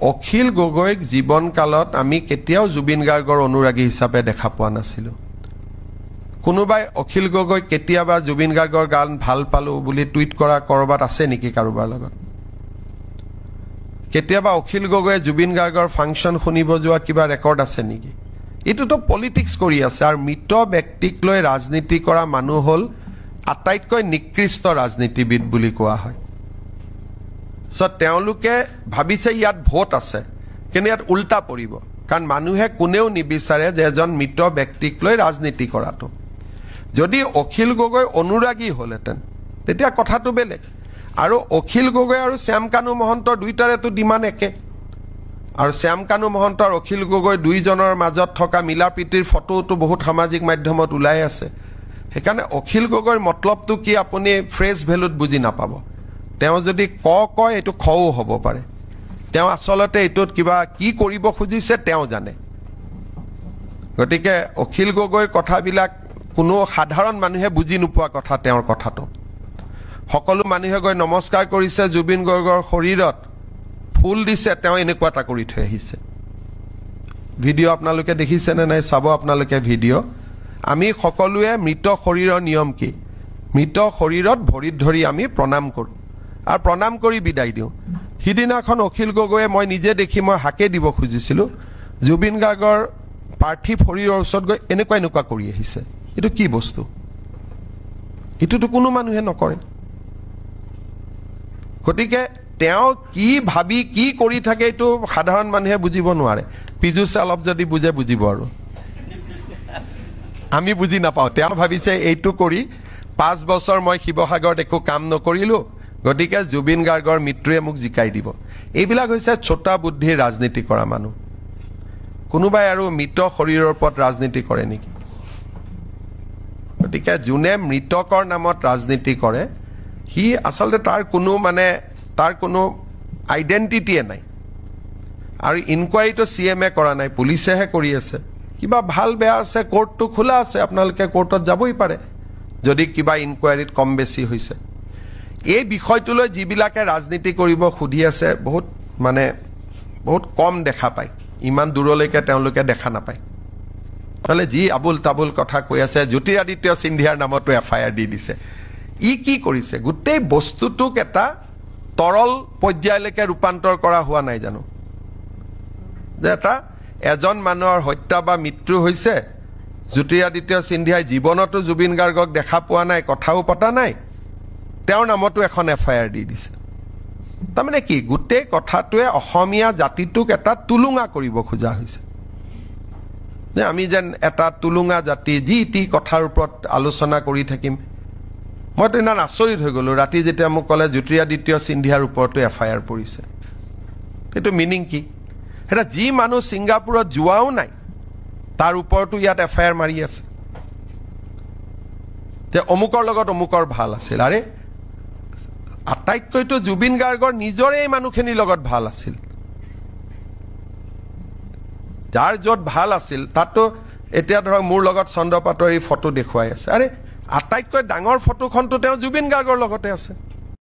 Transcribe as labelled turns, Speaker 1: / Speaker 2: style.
Speaker 1: অখিল গগৈক জীৱনকালত আমি কেতিয়াও জুবিন গাৰ্গৰ অনুৰাগী হিচাপে দেখা পোৱা নাছিলোঁ কোনোবাই অখিল গগৈ কেতিয়াবা জুবিন গাৰ্গৰ গান ভাল পালো বুলি টুইট কৰা কৰবাত আছে নেকি কাৰোবাৰ লগত কেতিয়াবা অখিল গগৈ জুবিন গাৰ্গৰ ফাংচন শুনিব যোৱা কিবা ৰেকৰ্ড আছে নেকি এটোতো পলিটিক্স কৰি আছে আৰু মৃত ব্যক্তিক লৈ ৰাজনীতি কৰা মানুহ হল আটাইতকৈ নিকৃষ্ট ৰাজনীতিবিদ বুলি কোৱা হয় সো তেওঁলোকে ভাবিছে ইয়াত ভোট আছে কিন্তু ইয়াত উল্টা পৰিব কাৰণ মানুহে কোনেও নিবিচাৰে যে এজন মৃত ব্যক্তিক লৈ ৰাজনীতি কৰাটো যদি অখিল গগৈ অনুৰাগী হলহেঁতেন তেতিয়া কথাটো বেলেগ আৰু অখিল গগৈ আৰু শ্যামকানু মহন্তৰ দুইটাৰেতো ডিমাণ্ড একে আৰু শ্যামকানু মহন্ত আৰু অখিল গগৈ দুইজনৰ মাজত থকা মিলাপ্ৰীতিৰ ফটোটো বহুত সামাজিক মাধ্যমত ওলাই আছে সেইকাৰণে অখিল গগৈৰ মতলবটো কি আপুনি ফ্ৰেছ ভেলুত বুজি নাপাব তেওঁ যদি কয় এটো খও হ'ব পাৰে তেওঁ আসলতে এটোত কিবা কি কৰিব খুজিছে তেওঁ জানে গতিকে অখিল গগৈৰ কথাবিলাক কোনো সাধাৰণ মানুহে বুজি নোপোৱা কথা তেওঁৰ কথাটো সকলো মানুহে গৈ নমস্কাৰ কৰিছে জুবিন গাৰ্গৰ শৰীৰত ফুল দিছে তেওঁ এনেকুৱা এটা কৰি থৈ আহিছে ভিডিঅ' আপোনালোকে দেখিছে নে নাই চাব আপোনালোকে ভিডিঅ' আমি সকলোৱে মৃত শৰীৰৰ নিয়ম কি মৃত শৰীৰত ভৰিত ধৰি আমি প্ৰণাম কৰোঁ আৰু প্ৰণাম কৰি বিদায় দিওঁ হিদিনাখন অখিল গগৈয়ে মই নিজে দেখি মই হাকে দিব খুজিছিলোঁ জুবিন গাৰ্গৰ পাৰ্থিৱ শৰীৰৰ ওচৰত গৈ এনেকুৱা কৰি আহিছে এটো কি বস্তু এটোতো কোনো মানুহে নকৰে গতিকে তেওঁ কি ভাবি কি কৰি থাকে এটো সাধাৰণ মানুহে বুজিব নোৱাৰে পিজুছে অলপ যদি বুজে বুজিব আৰু আমি বুজি নাপাওঁ তেওঁ ভাবিছে এইটো কৰি 5 বছৰ মই শিৱসাগৰত একো কাম নকৰিলো গতিকে জুবিন গাৰ্গৰ মৃত্যুৱে মোক জিকাই দিব এইবিলাক হৈছে ছোটা বুদ্ধিৰ ৰাজনীতি কৰা মানুহ কোনোবাই আৰু মৃত শৰীৰৰ ওপৰত ৰাজনীতি কৰে নেকি গতিকে যোনে মৃতকৰ নামত ৰাজনীতি কৰে হি আসলতে তাৰ কোনো আইডেন্টিটিয়ে নাই আৰু ইনকুৱাৰীটো সিএমএ কৰা নাই পুলিচেহে কৰি আছে কিবা ভাল বেয়া আছে কোৰ্টটো খোলা আছে আপোনালোকে কোৰ্টত যাবই পাৰে যদি কিবা ইনকুৱাৰীত কম বেছি হৈছে এই বিষয়টোলৈ যিবিলাকে ৰাজনীতি কৰিব খুদি আছে বহুত কম দেখা পায় ইমান দূৰলৈকে তেওঁলোকে দেখা নাপায় হলে যি আবুল তাবুল কথা কৈ আছে জ্যোতিৰাদিত্য সিন্ধিয়াৰ নামতো এফআইআৰ দি দিছে ই কি কৰিছে গোটেই বস্তুটোক এটা তৰল পৰ্যায়লৈকে ৰূপান্তৰ কৰা হোৱা নাই জানো যে এটা এজন মানুহৰ হত্যা বা মৃত্যু হৈছে জ্যোতিৰাদিত্য সিন্ধিয়াই জীৱনতো জুবিন গাৰ্গক দেখা পোৱা নাই কথাও পতা নাই তেওঁৰ নামতো এখন এফআইআৰ দি দিছে তাৰমানে কি গোটেই কথাটোৱে অসমীয়া জাতিটোক এটা তুলুঙা কৰিব খোজা হৈছে যে আমি যেন এটা তুলুঙা জাতি যি কথাৰ ওপৰত আলোচনা কৰি থাকিম মইতো ইমান আচৰিত হৈ গ'লো ৰাতি যেতিয়া মোক ক'লে জ্যোতিৰাদিত্য সিন্ধিয়াৰ ওপৰতো এফআইআৰ পৰিছে এইটো মিনিং কি এটা যি মানুহ ছিংগাপুৰত যোৱাও নাই তাৰ ওপৰতো ইয়াত এফআইআৰ মাৰি আছে যে অমুকৰ লগত অমুকৰ ভাল আছিল আৰে আটাইতকৈতো জুবিন গাৰ্গৰ নিজৰে এই মানুহখিনিৰ লগত ভাল আছিল যাৰ য'ত ভাল আছিল তাতো এতিয়া ধৰক মোৰ লগত চন্দ্ৰ পাটোৱাৰীৰ ফটো দেখুৱাই আছে আৰে আটাইতকৈ ডাঙৰ ফটোখনটো তেওঁ জুবিন গাৰ্গৰ লগতে আছে